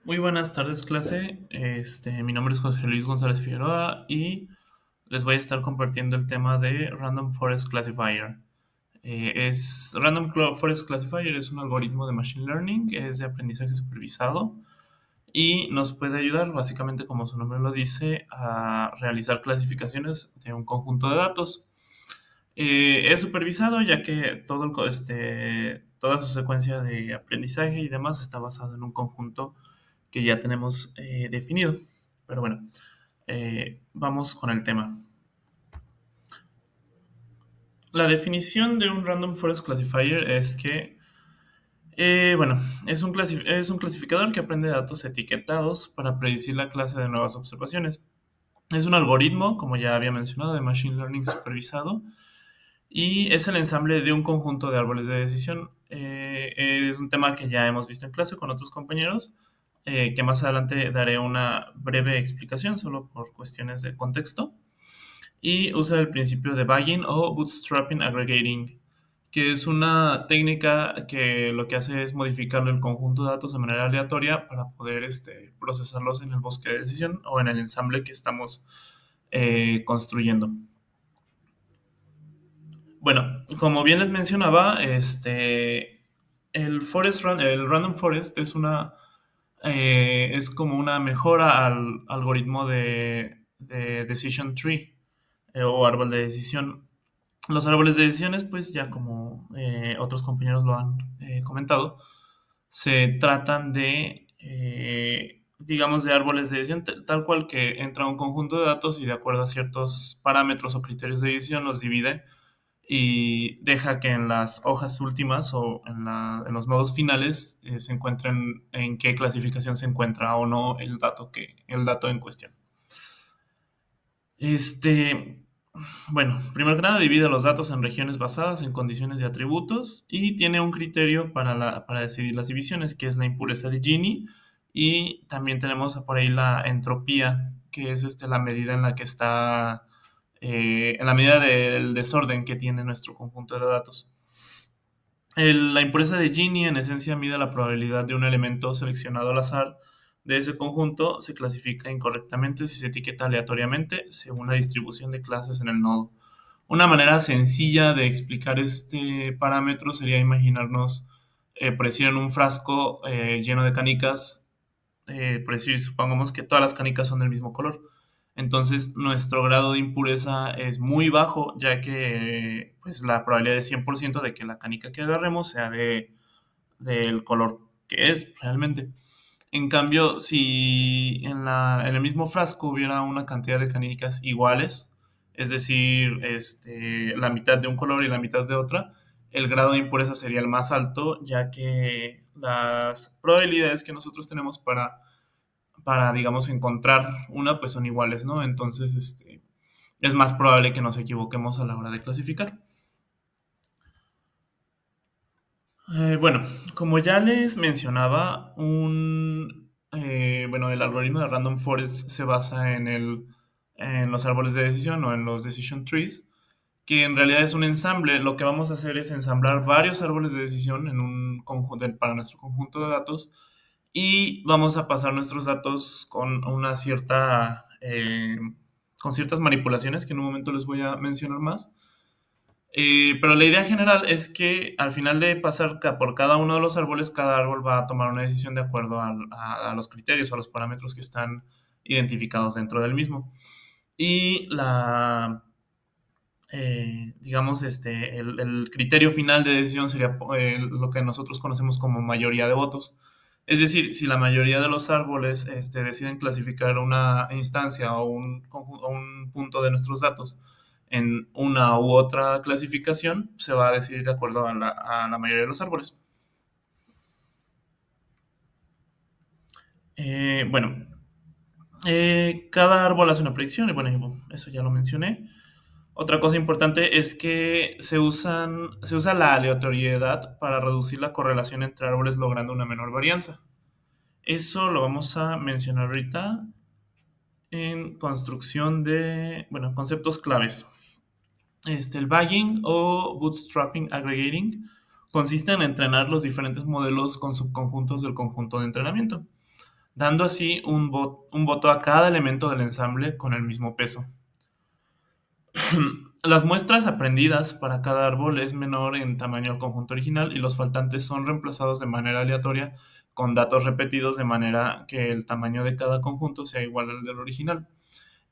Muy buenas tardes, clase. Mi nombre es Jorge Luis González Figueroa y les voy a estar compartiendo el tema de Random Forest Classifier. Forest Classifier es un algoritmo de Machine Learning, es de aprendizaje supervisado y nos puede ayudar, básicamente como su nombre lo dice, a realizar clasificaciones de un conjunto de datos. Es supervisado ya que toda su secuencia de aprendizaje y demás está basado en un conjunto que ya tenemos definido. Pero bueno, vamos con el tema. La definición de un Random Forest Classifier es que, bueno, es un clasificador que aprende datos etiquetados para predecir la clase de nuevas observaciones. Es un algoritmo, como ya había mencionado, de Machine Learning supervisado y es el ensamble de un conjunto de árboles de decisión. Es un tema que ya hemos visto en clase con otros compañeros, que más adelante daré una breve explicación solo por cuestiones de contexto. Y usa el principio de bagging o bootstrapping aggregating, que es una técnica que lo que hace es modificar el conjunto de datos de manera aleatoria para poder procesarlos en el bosque de decisión o en el ensamble que estamos construyendo. Bueno, como bien les mencionaba, el Random Forest es como una mejora al algoritmo de Decision Tree, o árbol de decisión. Los árboles de decisiones, pues ya como otros compañeros lo han comentado, se tratan digamos, de árboles de decisión, tal cual que entra un conjunto de datos y de acuerdo a ciertos parámetros o criterios de decisión los divide y deja que en las hojas últimas o en los nodos finales se encuentren en qué clasificación se encuentra o no el dato en cuestión. Este, bueno, primero que nada divide los datos en regiones basadas en condiciones de atributos y tiene un criterio para decidir las divisiones, que es la impureza de Gini, y también tenemos por ahí la entropía, que es la medida en la que está, en la medida del desorden que tiene nuestro conjunto de datos. La impureza de Gini en esencia mide la probabilidad de un elemento seleccionado al azar de ese conjunto se clasifica incorrectamente si se etiqueta aleatoriamente según la distribución de clases en el nodo. Una manera sencilla de explicar este parámetro sería imaginarnos, por decir, en un frasco lleno de canicas, por decir, supongamos que todas las canicas son del mismo color. Entonces, nuestro grado de impureza es muy bajo, ya que pues, la probabilidad es 100% de que la canica que agarremos sea del color que es realmente. En cambio, si en el mismo frasco hubiera una cantidad de canicas iguales, es decir, la mitad de un color y la mitad de otra, el grado de impureza sería el más alto, ya que las probabilidades que nosotros tenemos digamos, encontrar una, pues son iguales, ¿no? Entonces, es más probable que nos equivoquemos a la hora de clasificar. Bueno, como ya les mencionaba, bueno, el algoritmo de Random Forest se basa en los árboles de decisión o en los decision trees, que en realidad es un ensamble. Lo que vamos a hacer es ensamblar varios árboles de decisión en un conjunto para nuestro conjunto de datos y vamos a pasar nuestros datos con ciertas manipulaciones que en un momento les voy a mencionar más. Pero la idea general es que al final de pasar por cada uno de los árboles, cada árbol va a tomar una decisión de acuerdo a los criterios o a los parámetros que están identificados dentro del mismo. Y digamos, el criterio final de decisión sería lo que nosotros conocemos como mayoría de votos. Es decir, si la mayoría de los árboles deciden clasificar una instancia o un punto de nuestros datos en una u otra clasificación, se va a decidir de acuerdo a la mayoría de los árboles. Bueno, cada árbol hace una predicción y bueno, eso ya lo mencioné. Otra cosa importante es que se usa la aleatoriedad para reducir la correlación entre árboles logrando una menor varianza. Eso lo vamos a mencionar ahorita en construcción bueno, conceptos claves. El bagging o bootstrapping aggregating consiste en entrenar los diferentes modelos con subconjuntos del conjunto de entrenamiento. dando así un voto a cada elemento del ensamble con el mismo peso. Las muestras aprendidas para cada árbol es menor en tamaño al conjunto original y los faltantes son reemplazados de manera aleatoria con datos repetidos de manera que el tamaño de cada conjunto sea igual al del original.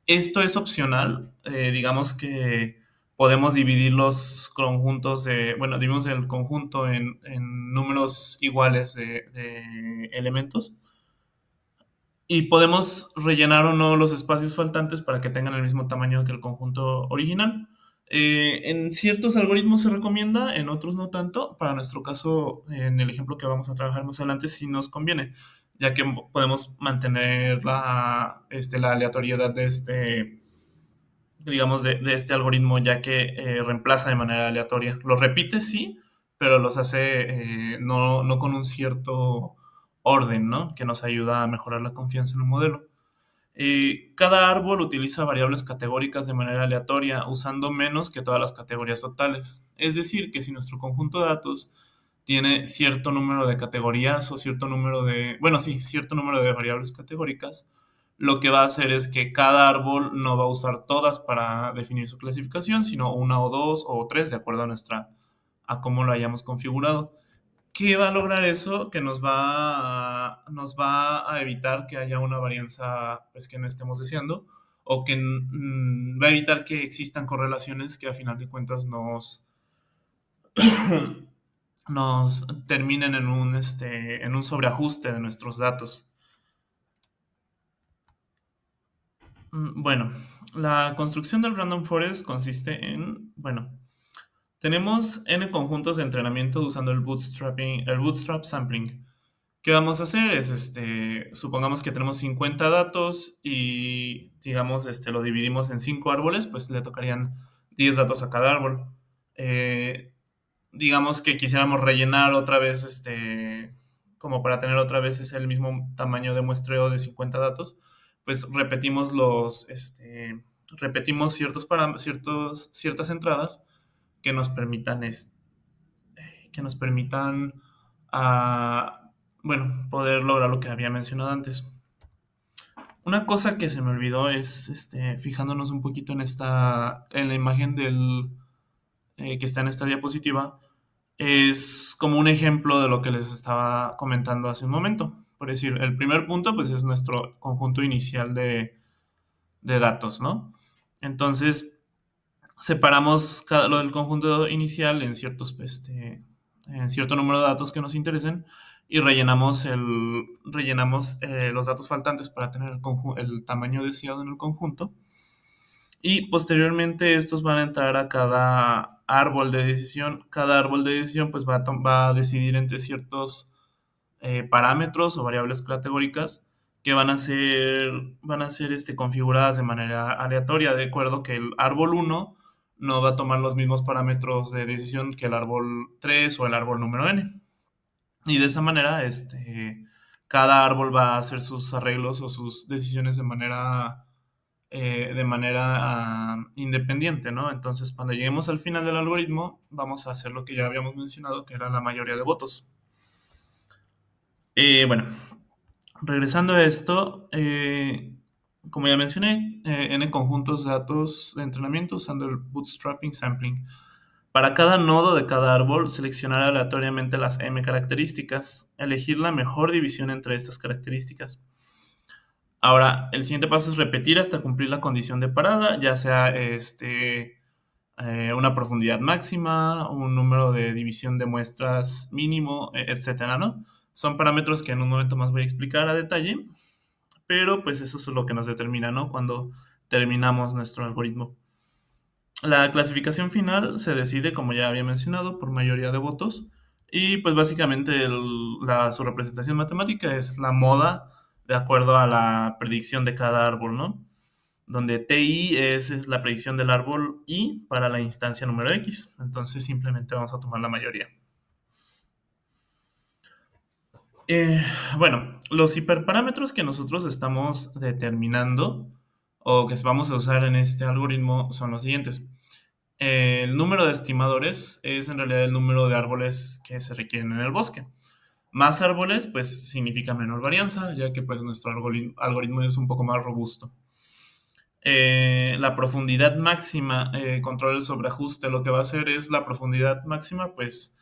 Esto es opcional, digamos que podemos dividir los conjuntos bueno, dividimos el conjunto en números iguales de elementos y podemos rellenar o no los espacios faltantes para que tengan el mismo tamaño que el conjunto original. En ciertos algoritmos se recomienda, en otros no tanto. Para nuestro caso, en el ejemplo que vamos a trabajar más adelante, sí nos conviene, ya que podemos mantener la aleatoriedad digamos, de este algoritmo, ya que reemplaza de manera aleatoria. Los repite, sí, pero los hace no con un cierto orden, ¿no? Que nos ayuda a mejorar la confianza en el modelo. Cada árbol utiliza variables categóricas de manera aleatoria, usando menos que todas las categorías totales. Es decir, que si nuestro conjunto de datos tiene cierto número de categorías o cierto número bueno, sí, cierto número de variables categóricas, lo que va a hacer es que cada árbol no va a usar todas para definir su clasificación, sino una o dos o tres, de acuerdo a cómo lo hayamos configurado. ¿Qué va a lograr eso? Que nos va a evitar que haya una varianza pues, que no estemos deseando o que va a evitar que existan correlaciones que a final de cuentas nos terminen en un sobreajuste de nuestros datos. Bueno, la construcción del Random Forest consiste bueno, tenemos n conjuntos de entrenamiento usando el bootstrap sampling. ¿Qué vamos a hacer? Supongamos que tenemos 50 datos y, digamos, lo dividimos en 5 árboles, pues le tocarían 10 datos a cada árbol. Eh, digamos que quisiéramos rellenar otra vez, como para tener otra vez el mismo tamaño de muestreo de 50 datos, pues repetimos ciertas entradas que nos permitan, a, bueno, poder lograr lo que había mencionado antes. Una cosa que se me olvidó es, fijándonos un poquito en la imagen que está en esta diapositiva, es como un ejemplo de lo que les estaba comentando hace un momento. Por decir, el primer punto, pues es nuestro conjunto inicial de datos, ¿no? Entonces, separamos lo del conjunto inicial en cierto número de datos que nos interesen y rellenamos los datos faltantes para tener el tamaño deseado en el conjunto. Y posteriormente estos van a entrar a cada árbol de decisión. Cada árbol de decisión pues va a decidir entre ciertos parámetros o variables categóricas que van a ser configuradas de manera aleatoria, de acuerdo que el árbol uno no va a tomar los mismos parámetros de decisión que el árbol 3 o el árbol número n. Y de esa manera, cada árbol va a hacer sus arreglos o sus decisiones de manera independiente, ¿no? Entonces, cuando lleguemos al final del algoritmo, vamos a hacer lo que ya habíamos mencionado, que era la mayoría de votos. Bueno, regresando a esto, como ya mencioné, n conjuntos de datos de entrenamiento usando el bootstrapping sampling. Para cada nodo de cada árbol, seleccionar aleatoriamente las m características, elegir la mejor división entre estas características. Ahora, el siguiente paso es repetir hasta cumplir la condición de parada, ya sea una profundidad máxima, un número de división de muestras mínimo, etcétera, ¿no? Son parámetros que en un momento más voy a explicar a detalle, pero pues eso es lo que nos determina, ¿no? Cuando terminamos nuestro algoritmo. La clasificación final se decide, como ya había mencionado, por mayoría de votos y pues básicamente su representación matemática es la moda de acuerdo a la predicción de cada árbol, ¿no? Donde TI es la predicción del árbol I para la instancia número X. Entonces simplemente vamos a tomar la mayoría. Eh, bueno, los hiperparámetros que nosotros estamos determinando o que vamos a usar en este algoritmo son los siguientes. El número de estimadores es en realidad el número de árboles que se requieren en el bosque. Más árboles, pues significa menor varianza, ya que pues nuestro algoritmo es un poco más robusto. La profundidad máxima, control el sobreajuste, lo que va a hacer es la profundidad máxima, pues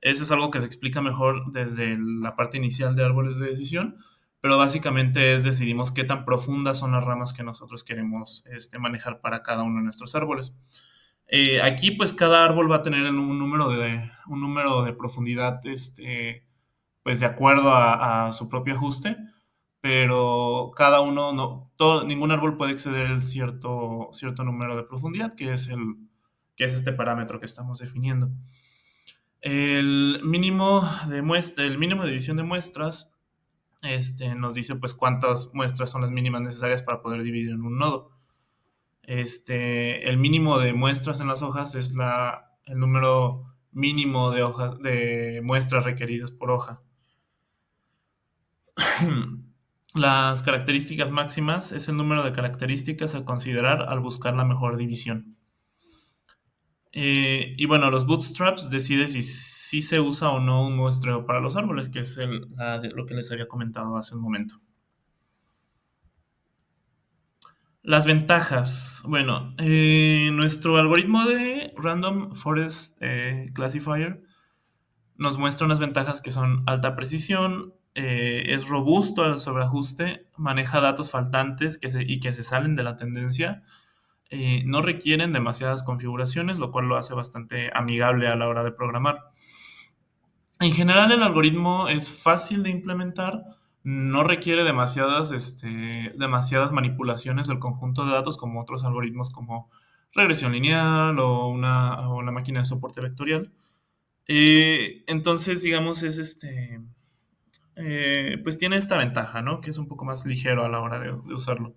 eso es algo que se explica mejor desde la parte inicial de árboles de decisión, pero básicamente es decidimos qué tan profundas son las ramas que nosotros queremos manejar para cada uno de nuestros árboles. Aquí pues cada árbol va a tener un número de profundidad pues de acuerdo a su propio ajuste, pero cada uno no, ningún árbol puede exceder el cierto número de profundidad, que es este parámetro que estamos definiendo. El mínimo de división de muestras, nos dice pues cuántas muestras son las mínimas necesarias para poder dividir en un nodo. El mínimo de muestras en las hojas es el número mínimo de hojas, de muestras requeridas por hoja. Las características máximas es el número de características a considerar al buscar la mejor división. Y bueno, los bootstraps decide si se usa o no un muestreo para los árboles, que es lo que les había comentado hace un momento. Las ventajas. Bueno, nuestro algoritmo de Random Forest Classifier nos muestra unas ventajas que son alta precisión, es robusto al sobreajuste, maneja datos faltantes y que se salen de la tendencia, no requieren demasiadas configuraciones, lo cual lo hace bastante amigable a la hora de programar. En general, el algoritmo es fácil de implementar, no requiere demasiadas manipulaciones del conjunto de datos como otros algoritmos como regresión lineal o una máquina de soporte vectorial. Entonces, digamos, pues tiene esta ventaja, ¿no? Que es un poco más ligero a la hora de usarlo.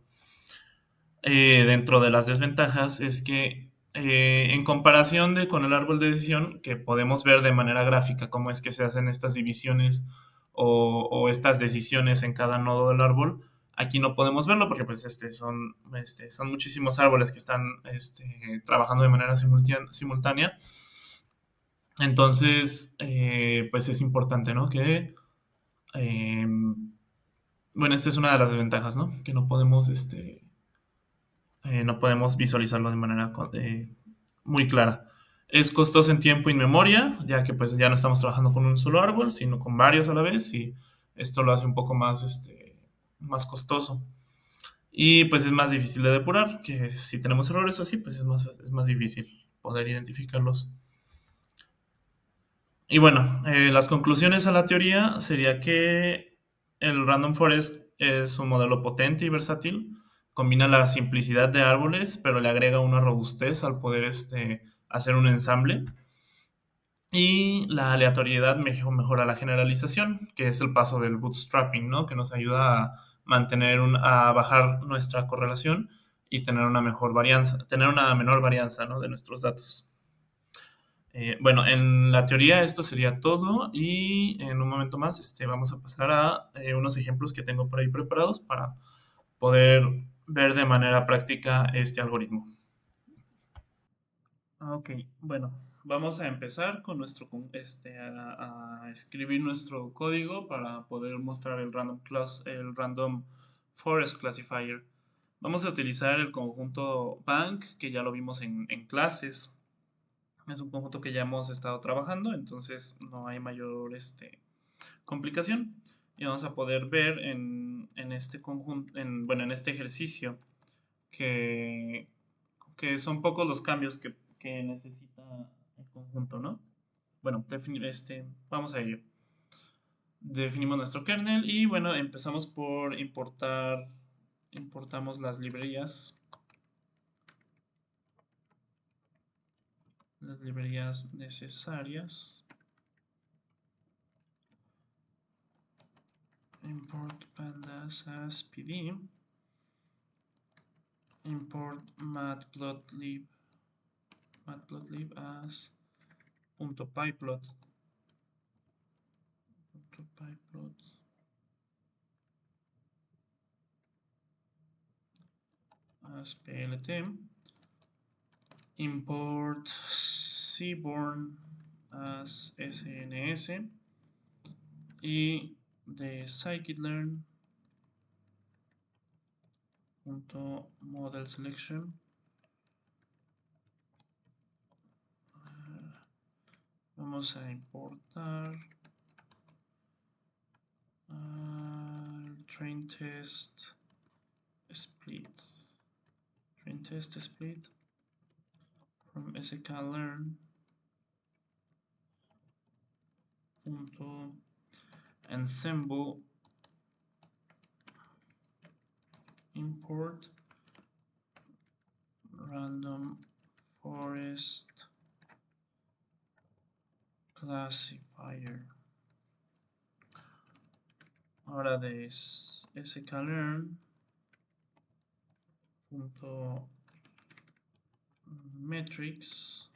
Dentro de las desventajas es que en comparación con el árbol de decisión, que podemos ver de manera gráfica cómo es que se hacen estas divisiones o estas decisiones en cada nodo del árbol, aquí no podemos verlo porque pues son muchísimos árboles que están trabajando de manera simultánea. Entonces, pues es importante, ¿no? Eh, bueno, esta es una de las desventajas, ¿no? Que no podemos visualizarlo de manera muy clara. Es costoso en tiempo y en memoria, ya que pues ya no estamos trabajando con un solo árbol, sino con varios a la vez, y esto lo hace un poco más costoso. Y pues es más difícil de depurar, que si tenemos errores o así, pues es más difícil poder identificarlos. Y bueno, las conclusiones a la teoría sería que el Random Forest es un modelo potente y versátil, combina la simplicidad de árboles, pero le agrega una robustez al poder hacer un ensamble. Y la aleatoriedad mejora la generalización, que es el paso del bootstrapping, ¿no? Que nos ayuda a a bajar nuestra correlación y tener una mejor varianza, tener una menor varianza, ¿no? De nuestros datos. Bueno, en la teoría esto sería todo y en un momento más vamos a pasar a unos ejemplos que tengo por ahí preparados para poder ver de manera práctica este algoritmo. Ok, bueno, vamos a empezar con a escribir nuestro código para poder mostrar el random forest classifier. Vamos a utilizar el conjunto bank que ya lo vimos en clases. Es un conjunto que ya hemos estado trabajando, entonces no hay mayor complicación. Y vamos a poder ver en este conjunto, bueno, en este ejercicio que, que son pocos los cambios que necesita el conjunto, ¿no? Bueno, vamos a ello. Definimos nuestro kernel y bueno, empezamos por importamos las librerías necesarias. Import pandas as pd, import matplotlib as .pyplot as plt, import seaborn as sns y de scikit-learn model selection. Vamos a importar train test split from sklearn ensemble import random forest classifier. Ahora de sklearn metrics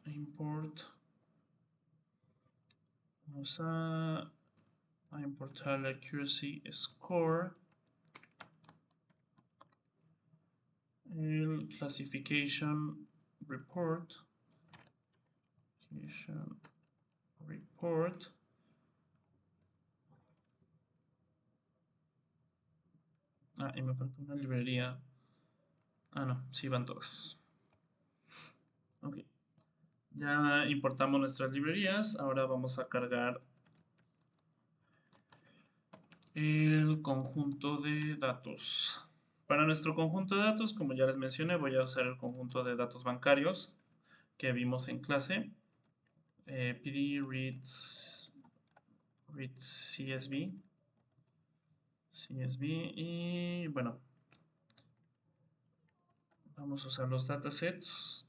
import. Vamos a importar el accuracy score, el classification report, y me falta una librería. No, sí van todas. Ok, ya importamos nuestras librerías. Ahora vamos a cargar el conjunto de datos. Para nuestro conjunto de datos, como ya les mencioné, voy a usar el conjunto de datos bancarios que vimos en clase. PD read CSV y bueno, vamos a usar los datasets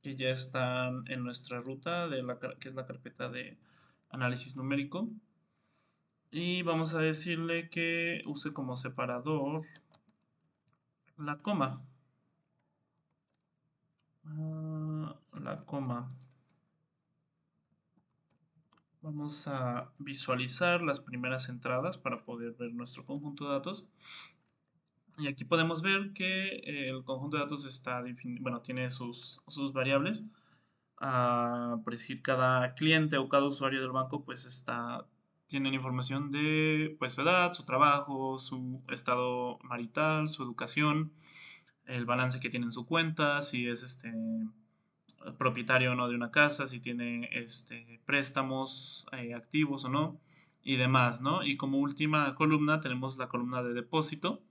que ya están en nuestra ruta que es la carpeta de análisis numérico, y vamos a decirle que use como separador la coma. La coma. Vamos a visualizar las primeras entradas para poder ver nuestro conjunto de datos. Y aquí podemos ver que el conjunto de datos tiene sus variables. Por decir, cada cliente o cada usuario del banco tienen información de pues, su edad, su trabajo, su estado marital, su educación, el balance que tiene en su cuenta, si es propietario o no de una casa, si tiene préstamos activos o no, y demás, ¿no? Y como última columna tenemos la columna de depósito,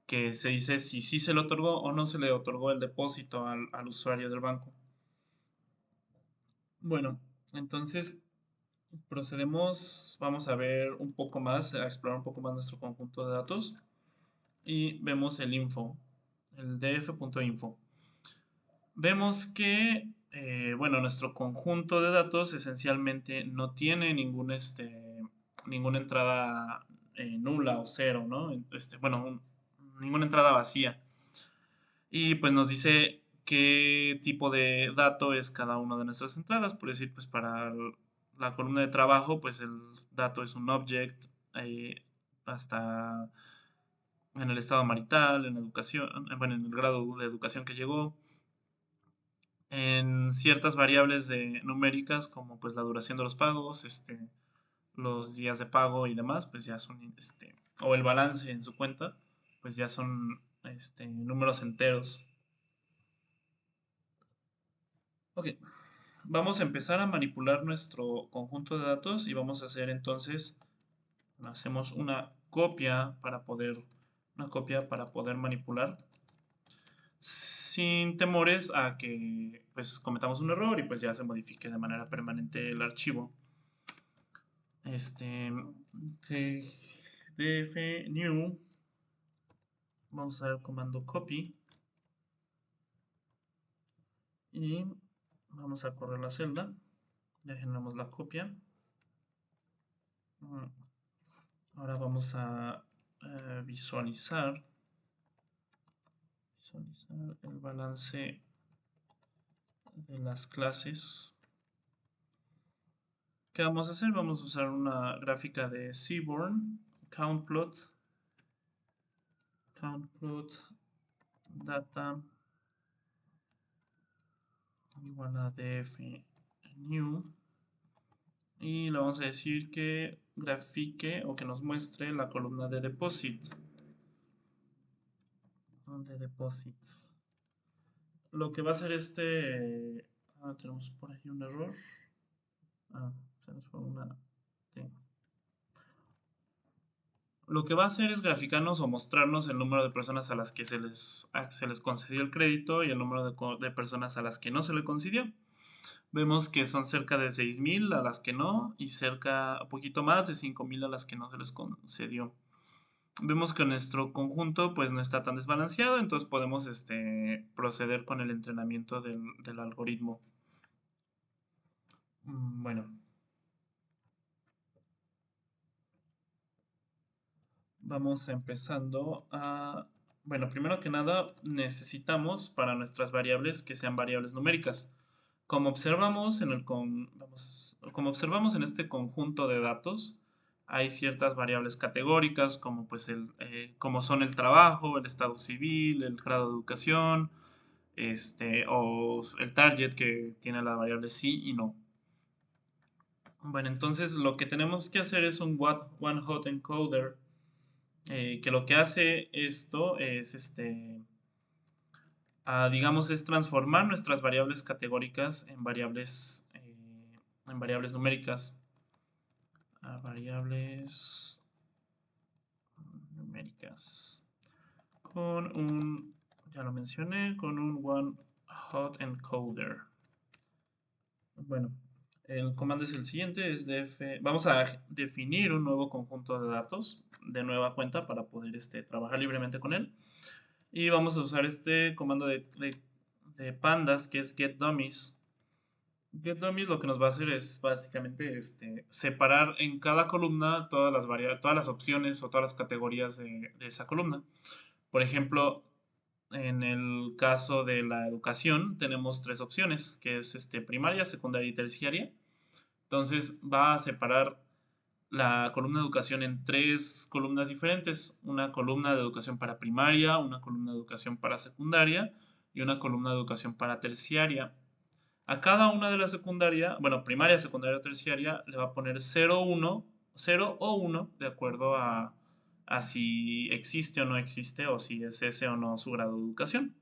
que se dice si sí se le otorgó o no se le otorgó el depósito al usuario del banco. Bueno, entonces procedemos, vamos a ver un poco más, a explorar un poco más nuestro conjunto de datos y vemos el info, el df.info. Vemos que, bueno, nuestro conjunto de datos esencialmente no tiene ninguna entrada nula o cero, ¿no? Ninguna entrada vacía. Y pues nos dice qué tipo de dato es cada una de nuestras entradas. Por decir, pues la columna de trabajo, pues el dato es un object, hasta en el estado marital, en educación, bueno, en el grado de educación que llegó, en ciertas variables numéricas como pues la duración de los pagos, los días de pago y demás, pues ya son, o el balance en su cuenta, pues ya son, números enteros. Ok, vamos a empezar a manipular nuestro conjunto de datos y vamos a hacer entonces, hacemos una copia para poder manipular sin temores a que pues cometamos un error y pues ya se modifique de manera permanente el archivo. Df new, vamos a usar el comando copy y vamos a correr la celda. Ya generamos la copia. Ahora vamos a visualizar el balance de las clases. ¿Qué vamos a hacer? Vamos a usar una gráfica de Seaborn, countplot data igual a df new y le vamos a decir que grafique o que nos muestre la columna de deposit. De deposits. Lo que va a hacer tenemos por ahí un error. Se nos fue una T. Lo que va a hacer es graficarnos o mostrarnos el número de personas a las que se les concedió el crédito y el número de personas a las que no se le concedió. Vemos que son cerca de 6.000 a las que no y cerca, un poquito más de 5.000 a las que no se les concedió. Vemos que nuestro conjunto pues no está tan desbalanceado, entonces podemos proceder con el entrenamiento del algoritmo. Bueno, vamos empezando a... Bueno, primero que nada necesitamos para nuestras variables que sean variables numéricas. Como observamos como observamos en este conjunto de datos, hay ciertas variables categóricas como pues como son el trabajo, el estado civil, el grado de educación, o el target que tiene la variable sí y no. Bueno, entonces lo que tenemos que hacer es un one hot encoder, que lo que hace esto es digamos, es transformar nuestras variables categóricas en variables numéricas. Variables numéricas. Ya lo mencioné, con un one hot encoder. Bueno, el comando es el siguiente, vamos a definir un nuevo conjunto de datos de nueva cuenta para poder trabajar libremente con él. Y vamos a usar este comando de pandas que es getDummies. GetDummies lo que nos va a hacer es básicamente separar en cada columna todas las opciones o todas las categorías de esa columna. Por ejemplo, en el caso de la educación tenemos tres opciones, que es primaria, secundaria y terciaria. Entonces va a separar la columna de educación en tres columnas diferentes. Una columna de educación para primaria, una columna de educación para secundaria y una columna de educación para terciaria. A cada una de las secundaria, bueno, primaria, secundaria o terciaria, le va a poner 0, 1, 0 o 1, de acuerdo a si existe o no existe, o si es ese o no su grado de educación.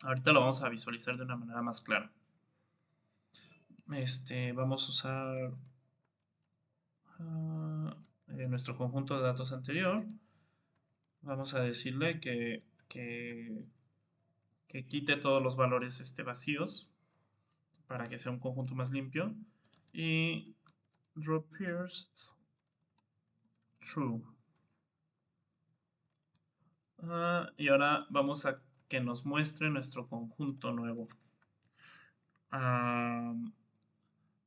Ahorita lo vamos a visualizar de una manera más clara. Vamos a usar nuestro conjunto de datos anterior. Vamos a decirle que quite todos los valores vacíos para que sea un conjunto más limpio. Y draw pierced true. Y ahora vamos a que nos muestre nuestro conjunto nuevo. Ah,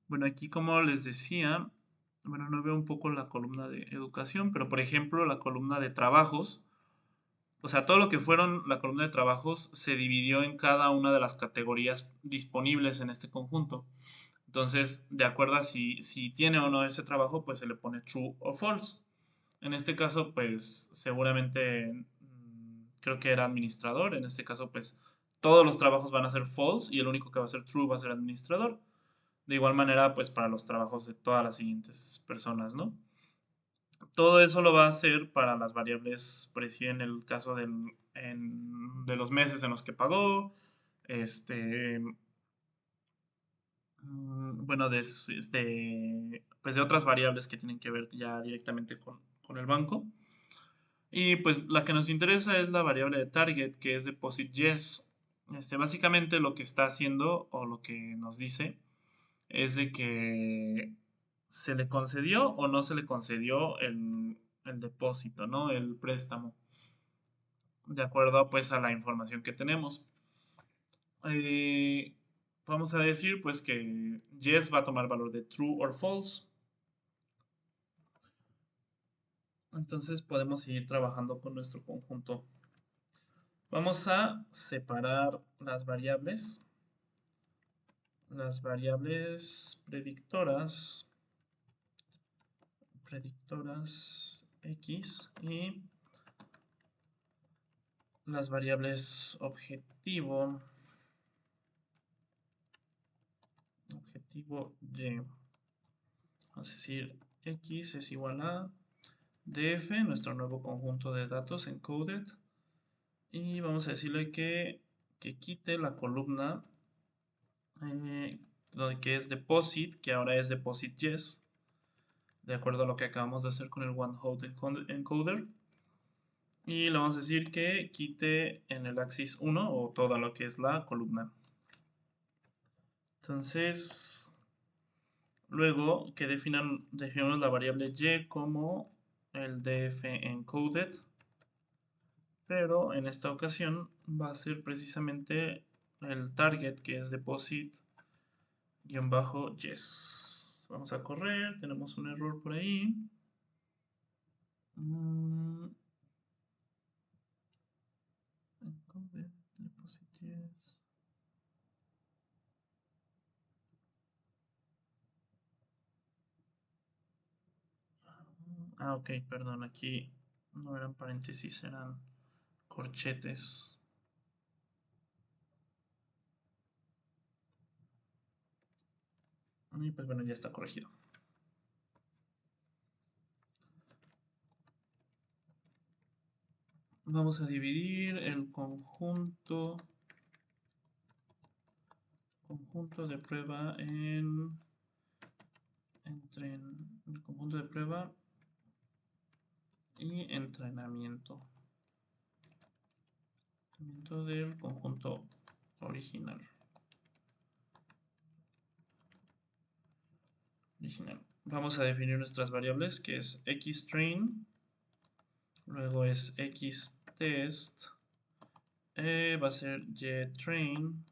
bueno, aquí como les decía, bueno, no veo un poco la columna de educación, pero por ejemplo la columna de trabajos, o sea, todo lo que fueron la columna de trabajos se dividió en cada una de las categorías disponibles en este conjunto. Entonces, de acuerdo a si tiene o no ese trabajo, pues se le pone true o false. En este caso, pues seguramente creo que era administrador. En este caso, pues todos los trabajos van a ser false y el único que va a ser true va a ser administrador. De igual manera, pues para los trabajos de todas las siguientes personas, ¿no? Todo eso lo va a hacer para las variables, por decir, en el caso de los meses en los que pagó, bueno, pues de otras variables que tienen que ver ya directamente con el banco. Y pues la que nos interesa es la variable de target, que es deposit yes. Básicamente lo que está haciendo o lo que nos dice es de que se le concedió o no se le concedió el depósito, ¿no? El préstamo, de acuerdo pues a la información que tenemos. Eh, Vamos a decir pues que yes va a tomar valor de true or false. Entonces podemos seguir trabajando con nuestro conjunto. Vamos a separar las variables predictoras X y las variables objetivo Y. Vamos a decir x es igual a df, nuestro nuevo conjunto de datos encoded. Y vamos a decirle que quite la columna que es deposit, que ahora es deposit yes, de acuerdo a lo que acabamos de hacer con el one hot encoder. Y le vamos a decir que quite en el axis 1 o toda lo que es la columna. Entonces, luego que definamos la variable y como el df encoded, pero en esta ocasión va a ser precisamente el target, que es deposit-yes. Vamos a correr, tenemos un error por ahí. Encoded, deposit yes. Ah, ok, perdón, aquí no eran paréntesis, eran corchetes. Y pues bueno, ya está corregido. Vamos a dividir el conjunto de prueba entre el conjunto de prueba y entrenamiento. Entrenamiento del conjunto original. Vamos a definir nuestras variables, que es xtrain, luego es xtest, va a ser ytrain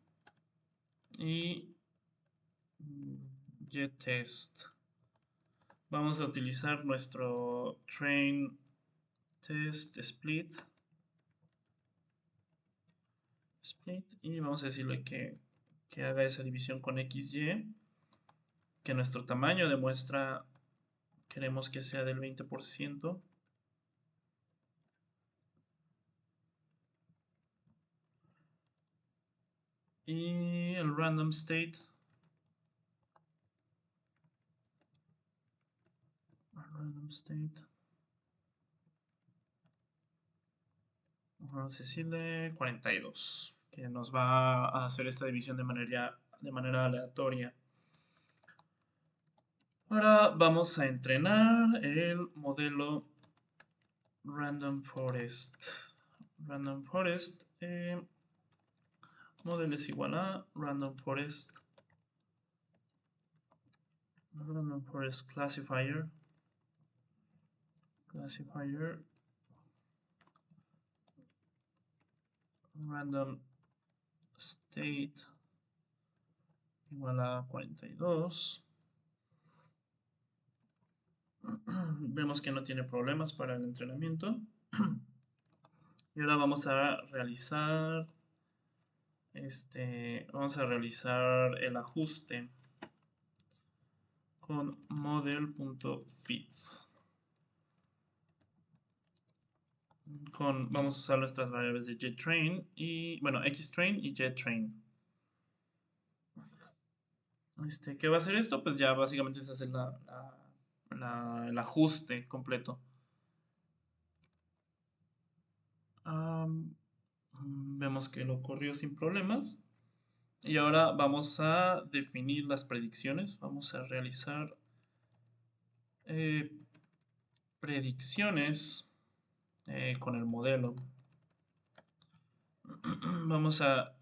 y ytest. Vamos a utilizar nuestro train test split y vamos a decirle que haga esa división con xy, que nuestro tamaño de muestra queremos que sea del 20%. Y el random state, vamos a decirle 42, que nos va a hacer esta división de manera aleatoria. Ahora vamos a entrenar el modelo Random Forest. Random Forest, modelo es igual a Random Forest classifier random state igual a 42. Vemos que no tiene problemas para el entrenamiento. Y ahora vamos a realizar el ajuste con model.fit. Vamos a usar nuestras variables de ytrain y, bueno, xtrain y ytrain. ¿Qué va a hacer esto? Pues ya básicamente es hacer el ajuste completo. Vemos que lo corrió sin problemas. Y ahora vamos a definir las predicciones. Vamos a realizar predicciones con el modelo. Vamos a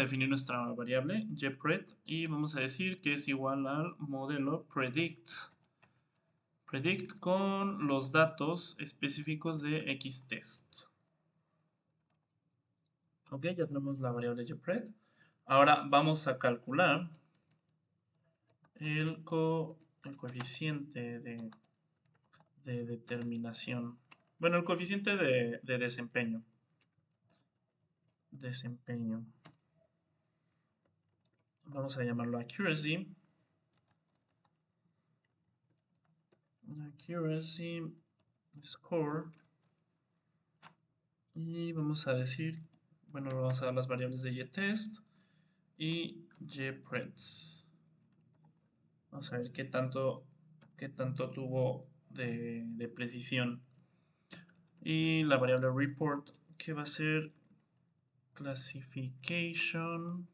definir nuestra variable ypred y vamos a decir que es igual al modelo predict con los datos específicos de xtest. Ok, ya tenemos la variable ypred. Ahora vamos a calcular el coeficiente de determinación. Bueno, el coeficiente de desempeño. Vamos a llamarlo accuracy. Accuracy score. Y vamos a decir, bueno, vamos a dar las variables de ytest y ypred. Vamos a ver qué tanto tuvo de precisión. Y la variable report, que va a ser classification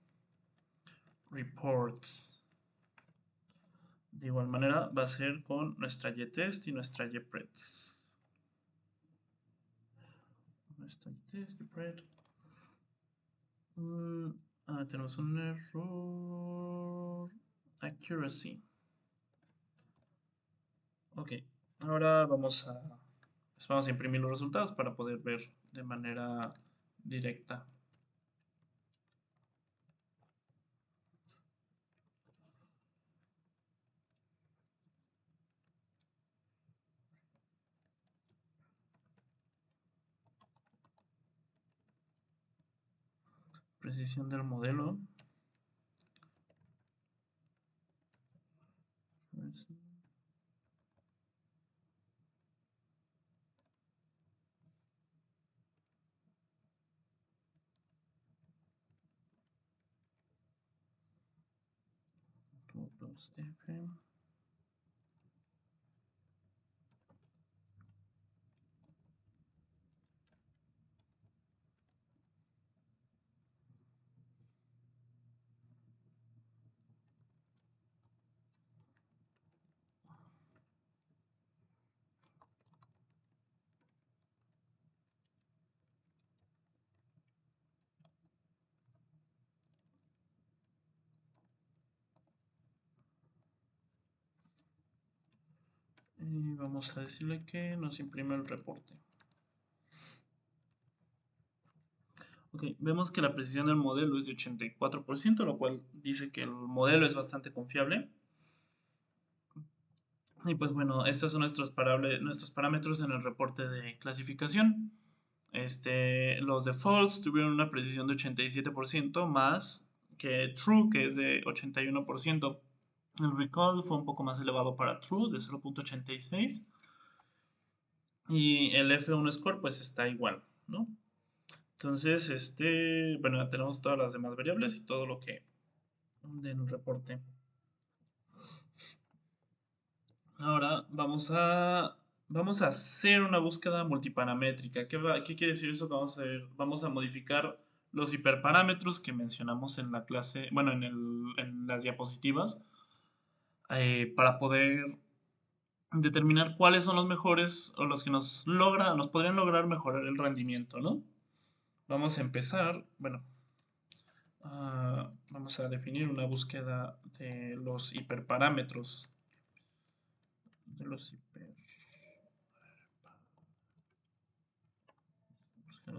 report. De igual manera va a ser con nuestra ytest y nuestra ypred. Nuestra ytest, ypred. Tenemos un error. Accuracy. Ok, ahora vamos a imprimir los resultados para poder ver de manera directa. Precisión del modelo. Todos F. Y vamos a decirle que nos imprime el reporte. Ok, vemos que la precisión del modelo es de 84%, lo cual dice que el modelo es bastante confiable. Y pues bueno, estos son nuestros parámetros en el reporte de clasificación. Los defaults tuvieron una precisión de 87% más que true, que es de 81%. El recall fue un poco más elevado para true, de 0.86. Y el F1 score pues está igual, ¿no? Entonces, bueno, ya tenemos todas las demás variables y todo lo que del reporte. Ahora vamos a hacer una búsqueda multiparamétrica. ¿Qué quiere decir eso? Vamos a modificar los hiperparámetros que mencionamos en la clase, bueno, en las diapositivas, para poder determinar cuáles son los mejores o los que nos podrían lograr mejorar el rendimiento, ¿no? Vamos a empezar, bueno, vamos a definir una búsqueda de los hiperparámetros. De los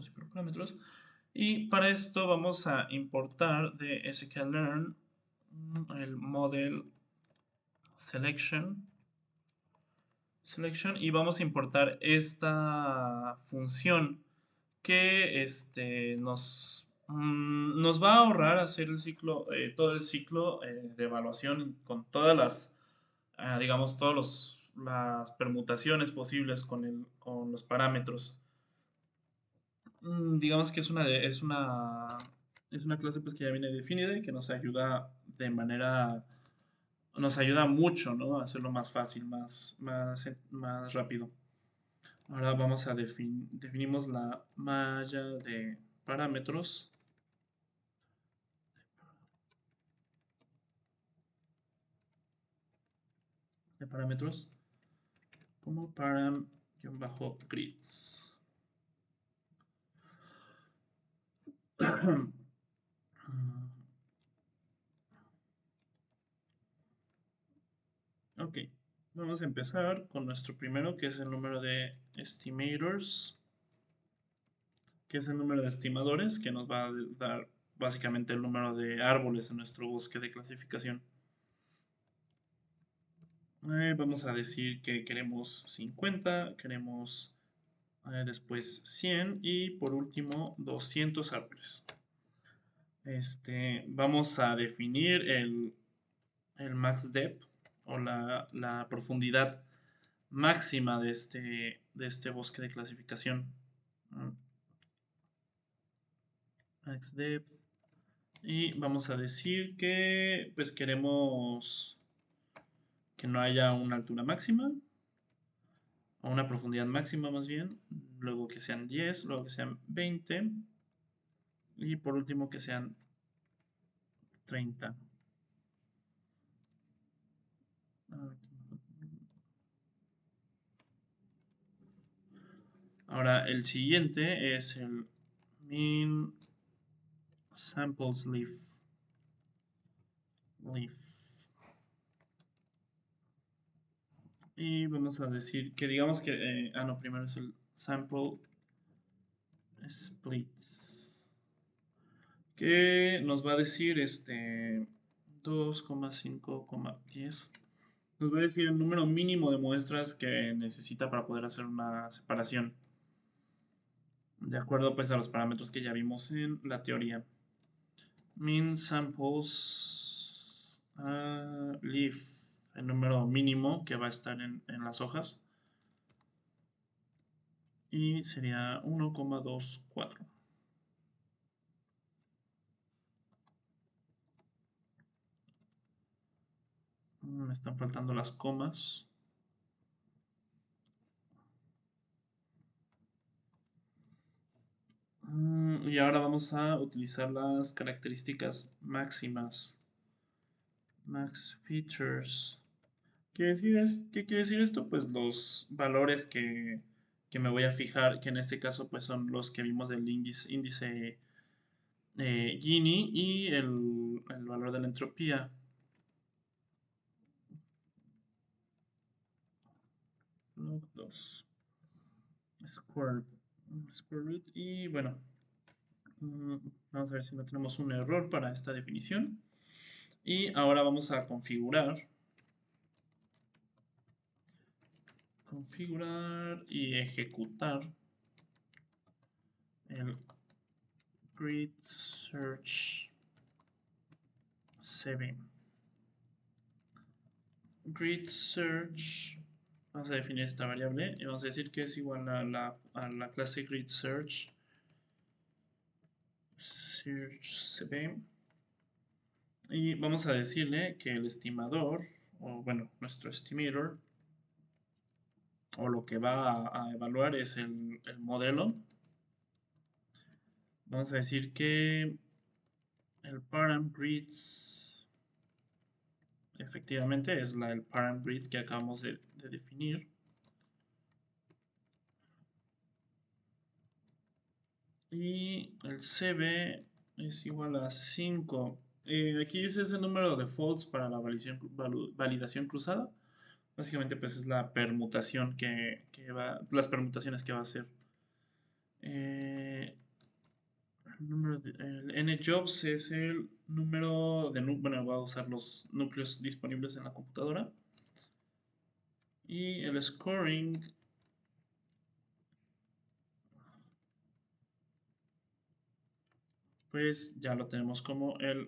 hiperparámetros. Y para esto vamos a importar de sklearn el model selection, y vamos a importar esta función que nos va a ahorrar hacer todo el ciclo de evaluación con todas digamos, todas las permutaciones posibles con los parámetros. Digamos que es una clase pues que ya viene definida y que nos ayuda mucho, ¿no? A hacerlo más fácil, más rápido. Ahora definimos la malla parámetros, de parámetros como param-grids. Ok, vamos a empezar con nuestro primero, que es el número de estimators, que es el número de estimadores, que nos va a dar básicamente el número de árboles en nuestro bosque de clasificación. Vamos a decir que queremos 50, queremos después 100 y por último 200 árboles. Vamos a definir el max depth o la profundidad máxima de este bosque de clasificación. Mm, Max depth. Y vamos a decir que pues queremos que no haya una altura máxima, o una profundidad máxima más bien, luego que sean 10, luego que sean 20 y por último que sean 30. Ahora el siguiente es el min samples leaf. Y vamos a decir que digamos que, no, primero es el sample split. Que nos va a decir 2,5,10. Nos va a decir el número mínimo de muestras que necesita para poder hacer una separación. De acuerdo pues a los parámetros que ya vimos en la teoría. Min samples leaf, el número mínimo que va a estar en las hojas. Y sería 1,24. Me están faltando las comas. Y ahora vamos a utilizar las características máximas. Max features. ¿Qué quiere decir esto? Pues los valores que me voy a fijar, que en este caso pues son los que vimos del índice Gini y el valor de la entropía. Log 2. Square, square root. Y bueno, vamos a ver si no tenemos un error para esta definición. Y ahora vamos a configurar y ejecutar el grid search 7. Grid search, vamos a definir esta variable y vamos a decir que es igual a la clase grid search 7 y vamos a decirle que el estimador, o bueno, nuestro estimator, o lo que va a evaluar es el modelo. Vamos a decir que el param grid efectivamente es el param grid que acabamos de definir. Y el CB es igual a 5. Aquí dice ese número de faults para la validación cruzada. Básicamente pues es la permutación las permutaciones que va a hacer. El njobs es el número de, bueno, voy a usar los núcleos disponibles en la computadora. Y el scoring pues ya lo tenemos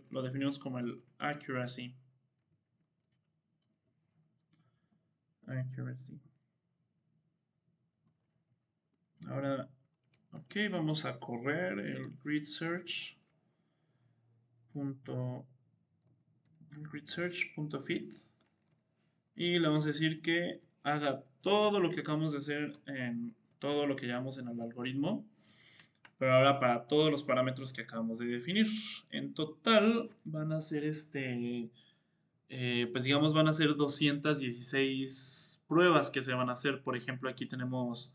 lo definimos como el accuracy. Ahora, ok, vamos a correr el grid search. Gridsearch.fit y le vamos a decir que haga todo lo que acabamos de hacer en todo lo que llevamos en el algoritmo, pero ahora para todos los parámetros que acabamos de definir. En total van a ser pues digamos van a ser 216 pruebas que se van a hacer. Por ejemplo, aquí tenemos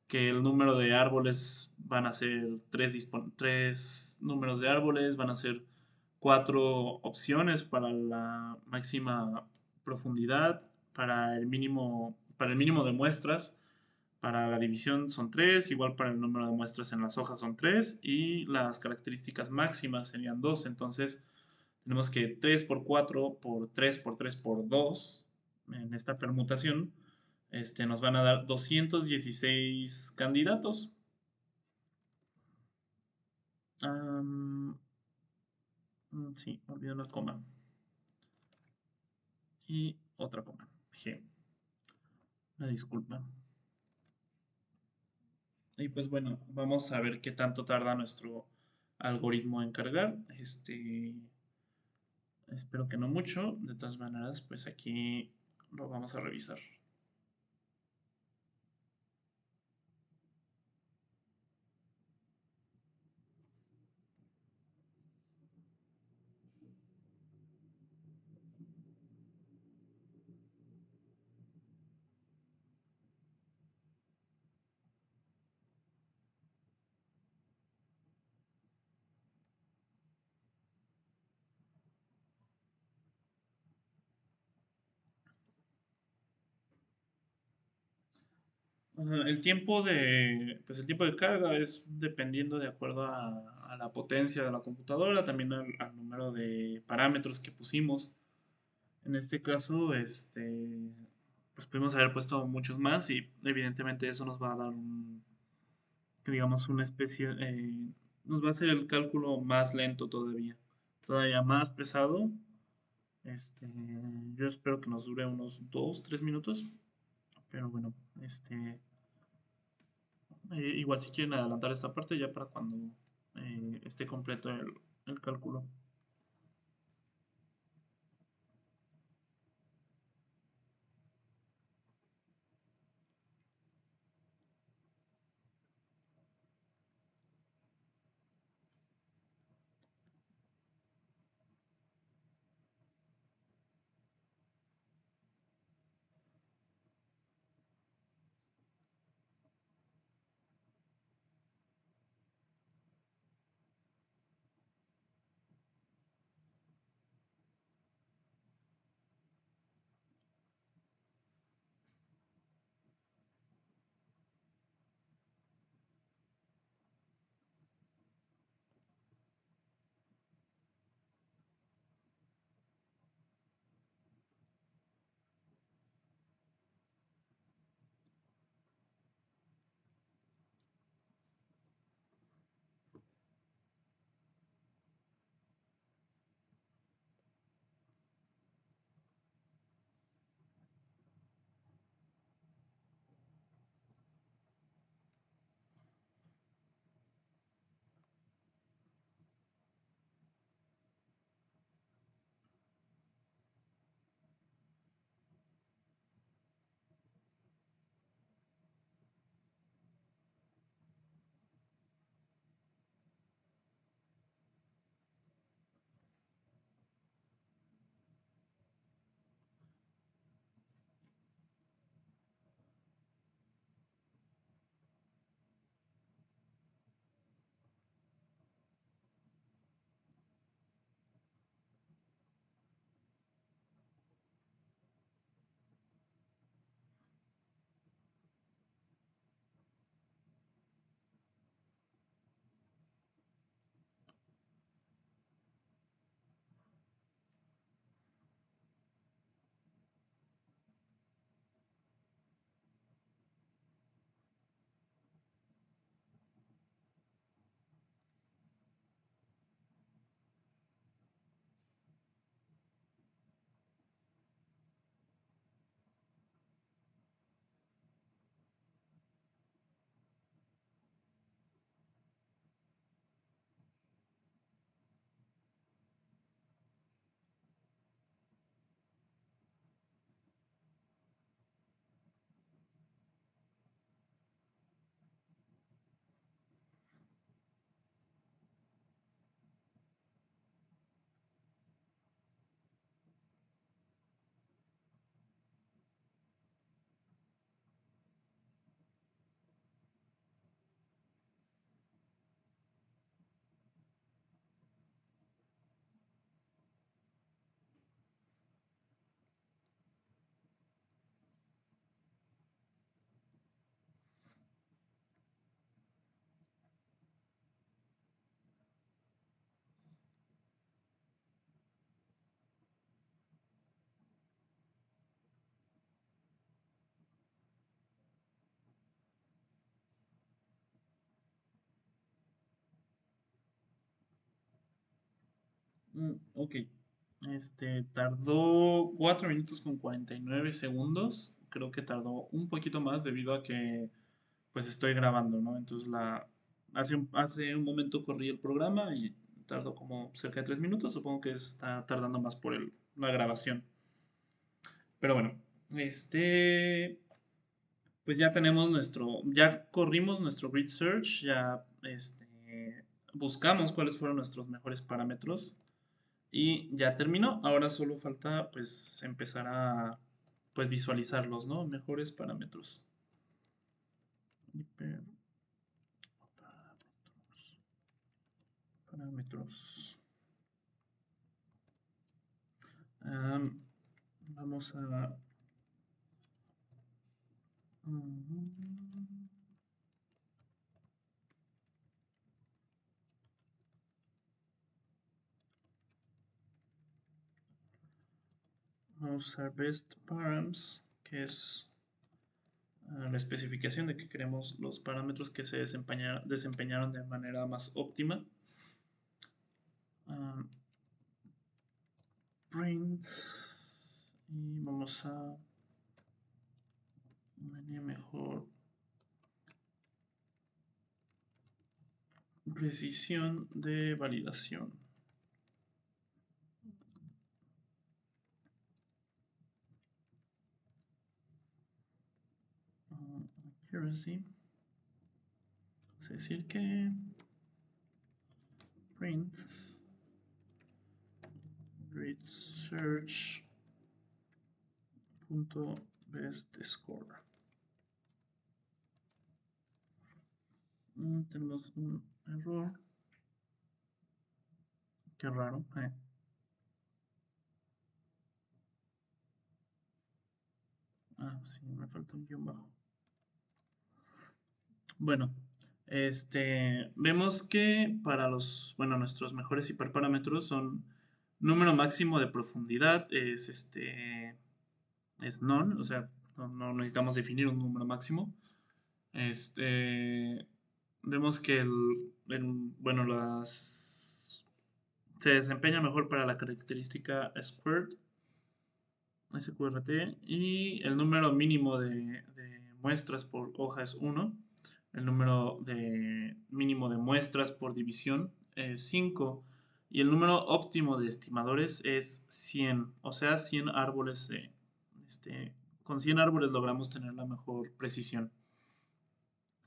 que el número de árboles van a ser tres números de árboles, van a ser cuatro opciones para la máxima profundidad, para el mínimo de muestras, para la división son tres, igual para el número de muestras en las hojas son tres, y las características máximas serían dos. Entonces tenemos que 3 por 4 por 3 por 3 por 2 en esta permutación nos van a dar 216 candidatos. Sí, olvidé una coma. Y otra coma. G. Una disculpa. Y pues bueno, vamos a ver qué tanto tarda nuestro algoritmo en cargar. Espero que no mucho. De todas maneras, pues aquí Lo vamos a revisar. Pues el tiempo de carga es dependiendo de acuerdo a la potencia de la computadora, también al número de parámetros que pusimos. En este caso, pues pudimos haber puesto muchos más y evidentemente eso nos va a dar que digamos, una especie, nos va a hacer el cálculo más lento todavía más pesado. Este, yo espero que nos dure unos 2, 3 minutos, pero bueno, igual si quieren adelantar esta parte ya para cuando esté completo el cálculo. Ok. Tardó 4 minutos con 49 segundos. Creo que tardó un poquito más debido a que pues estoy grabando, ¿no? Entonces hace un momento corrí el programa y tardó como cerca de 3 minutos. Supongo que está tardando más por la grabación. Pero bueno. Este, pues ya tenemos ya corrimos nuestro grid search, ya buscamos cuáles fueron nuestros mejores parámetros y ya terminó. Ahora solo falta pues empezar a pues visualizarlos, ¿no? Mejores parámetros. Hiper- Parámetros. Am, vamos a... mm, vamos a usar best params, que es la especificación de que queremos los parámetros que se desempeñaron de manera más óptima. Um, print y vamos a una mejor precisión de validación. Accuracy. Es decir que print grid search punto best score. Tenemos un error. Qué raro. Sí, me falta un guión bajo. Bueno, vemos que para nuestros mejores hiperparámetros son número máximo de profundidad es none, o sea, no necesitamos definir un número máximo. Este, vemos que bueno, se desempeña mejor para la característica squared, SQRT, y el número mínimo de muestras por hoja es 1. El número mínimo de muestras por división es 5. Y el número óptimo de estimadores es 100. O sea, 100 árboles con 100 árboles logramos tener la mejor precisión.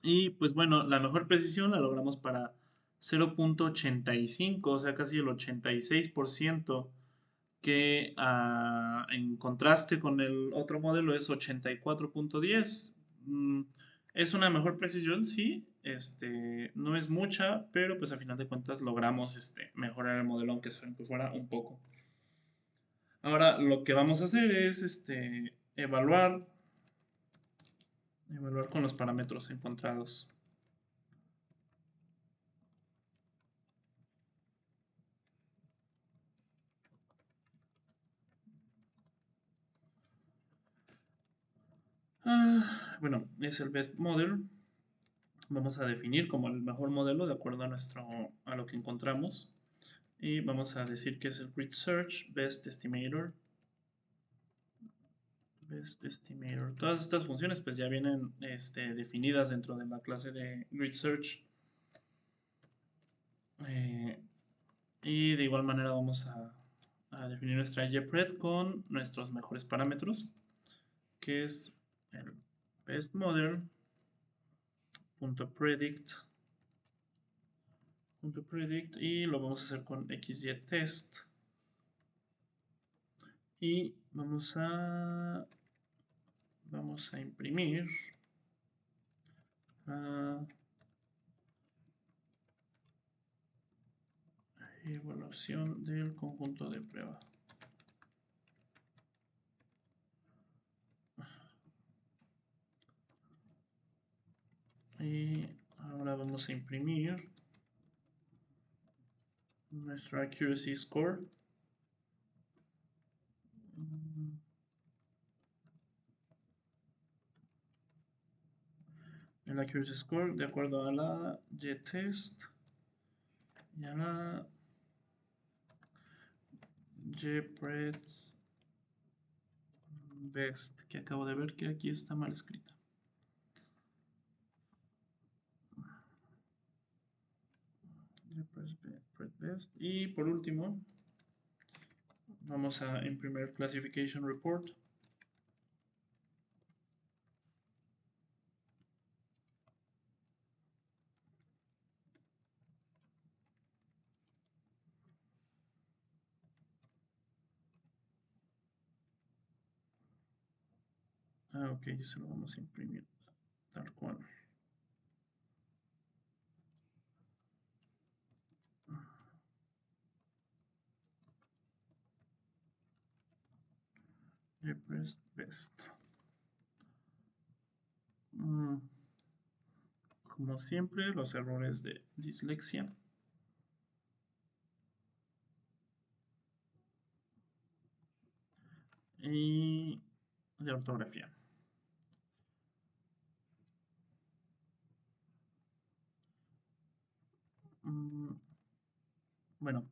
Y pues bueno, la mejor precisión la logramos para 0.85, o sea, casi el 86%, que en contraste con el otro modelo es 84.10. Es una mejor precisión, sí, no es mucha, pero pues a final de cuentas logramos mejorar el modelo aunque fuera un poco. Ahora lo que vamos a hacer es evaluar con los parámetros encontrados. Bueno, es el best model. Vamos a definir como el mejor modelo de acuerdo a lo que encontramos. Y vamos a decir que es el grid search best estimator. Best estimator. Todas estas funciones pues ya vienen definidas dentro de la clase de grid search. Eh, y de igual manera vamos a definir nuestra JPred con nuestros mejores parámetros, que es el best model .predict .predict y lo vamos a hacer con XYTest. Y vamos a imprimir la evaluación del conjunto de prueba. Y ahora vamos a imprimir nuestro accuracy score. El accuracy score de acuerdo a la JTest y a la JPred Best, que acabo de ver que aquí está mal escrita. JPred Best. Y por último, vamos a imprimir Classification Report. Ok, se lo vamos a imprimir tal cual. JPress Best. Mm, como siempre, los errores de dislexia y de ortografía. Mm, bueno,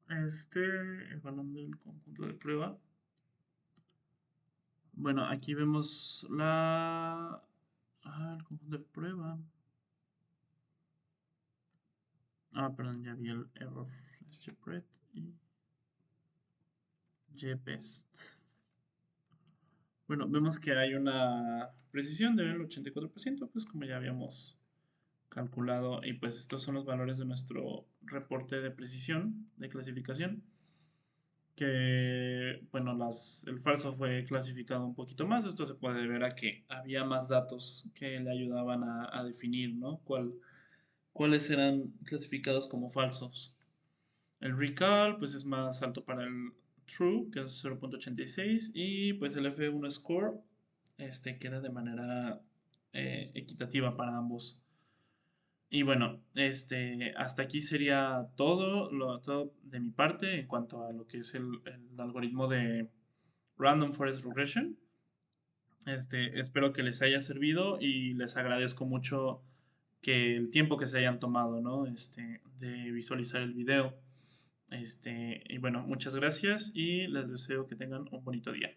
el balón del conjunto de prueba. Bueno, aquí vemos el conjunto de prueba. Perdón, ya vi el error. Spread y JBest. Bueno, vemos que hay una precisión del 84%, pues como ya habíamos calculado, y pues estos son los valores de nuestro reporte de precisión, de clasificación, que, bueno, el falso fue clasificado un poquito más. Esto se puede ver a que había más datos que le ayudaban a definir, ¿no? Cuáles eran clasificados como falsos. El recall, pues es más alto para el true, que es 0.86, y pues el F1 score, queda de manera equitativa para ambos. Y bueno, hasta aquí sería todo de mi parte en cuanto a lo que es el algoritmo de Random Forest Regression. Espero que les haya servido y les agradezco mucho que el tiempo que se hayan tomado, ¿no? De visualizar el video. Y bueno, muchas gracias y les deseo que tengan un bonito día.